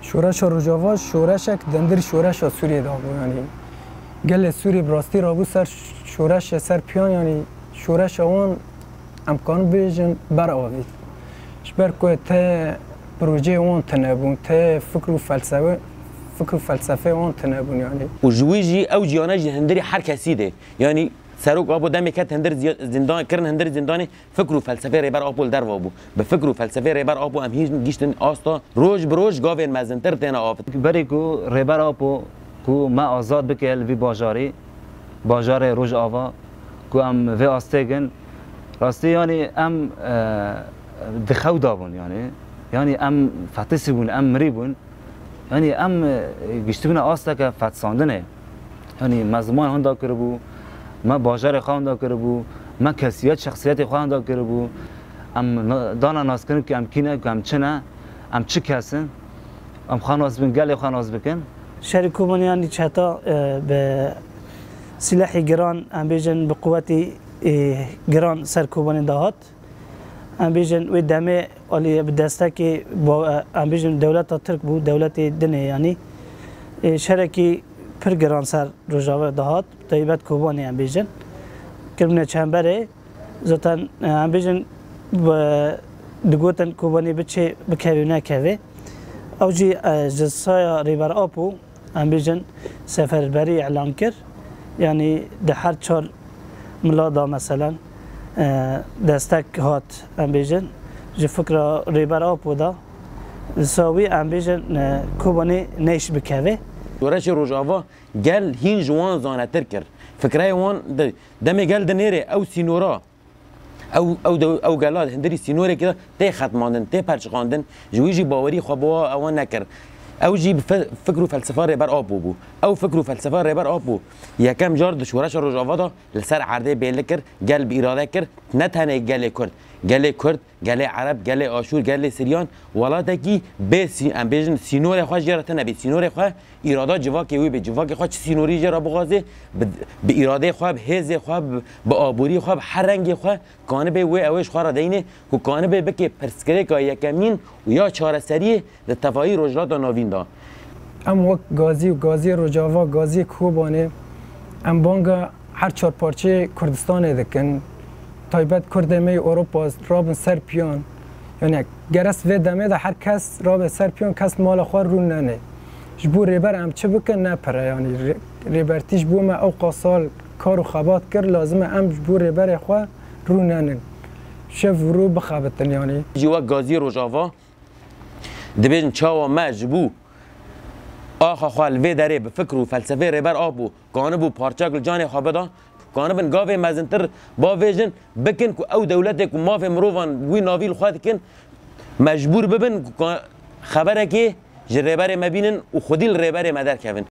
شورش روجاوا شورشک دندر شورش سوریه دا بو یعنی گل سوری براستی رابو سر شورش سر پیان یعنی شورش اون امکان بیجن بر آوید شبر که ته پروژه اون تنبون ته فکر و فلسفه اون تنبون یعنی و جویجی او جیانه هندری هر کسی ده یعنی سروک آبو دمی که هندر زندان کرن هندر زندانی فکر و فلسفه ریبر آبو در وابو به فکر و فلسفه ریبر آبو هم هیچ گیشتن آستا روز بروز گاوین مزنتر تینا آفت بری کو ریبر آبو کو ما آزاد بکل وی باجار روز آوا کو ام وی آستگن راستی یعنی ام دخو دابون یعنی ام فتسی بون ام مری بون یعنی ام گشتبون آستا که فتساندنه یعنی مزمان هندا کربو ما باجار خوانده کربو ما کسیت شخصیت خوانده کربو ام دانا ناس کنیم که ام کینه که ام چنه ام چه کسن ام خانواز بین گلی خانواز بکن شرکومانی یعنی چتا به سلاحی گران ام بیجن به قوتی گران سرکوبانی دهات ام بیجن و دمه علی به دسته که با ام بیجن دولت ترک بود دولت دنه یعنی شرکی پر گران سر روجاوا دهات تایبت کوبانی ام بیجن کرمونه چنبره زاتن ام بیجن دگوتن کوبانی بچه بکوی نکوی او جی جسای ریبر آپو ام بیجن سفربری اعلان کرد یعنی ده هر چهار ملادا مثلا دستک هات ام بیجن جی فکر ریبر آپو دا ساوی ام بیجن کوبانی نیش بکوی شورش روجاوا گل هین جوان زانتر کرد فکرای وان دمی گل دنیره او سینورا او گلاد هندری سینوره که تی ختماندن تی پرچخاندن جویجی باوری خوابوا اوان نکرد او جی فکر و فلسفه ریبر آبو بو او فکر و فلسفه ریبر آبو یکم جار شورش روجاوا دا لسر عرده بیل کرد گل بیراده کرد نه تنه گل کرد گل عرب گل آشور گل سریان ولاته کی به ام بیجن سینور خواج جرات نه به سینور خوا اراده جواکی وی به جواکی خوا سینوری جرا بغازه به اراده خوا به هز خوا به آبوری خوا هر رنگ خوا کانه به وی اوش خوا را دینه کو کانه به بک پرسکره کا یکمین و یا چهار سری د تفایی روجلا دا نوین دا ام وقت گازی روجاوا گازی کوبانه ام بانگا هر چهار پارچه کردستان دکن تایبت کردمه اروپا رابن سر پیان یعنی گرس و دمه ده هر کس رابن سر پیان کس مال خوار رو ننه جبو ریبر ام چه بکن نپره یعنی ریبرتیش بو ما او قاسال کارو خبات کرد لازمه ام جبو ریبر خواه رو ننن شف رو بخابتن یعنی جوا گازی روجاوا دبیجن چاوا ما جبو آخا خوال وی داره به فکر و فلسفه ریبر آبو کانه بو پارچاکل جان خوابه دا کانه بن گاوه مزنتر با ویژن بکن که او دولت که ما في مروفان وی ناویل خواهد کن مجبور ببن خبره که ریبر مبینن و خودی ریبر مدر کردن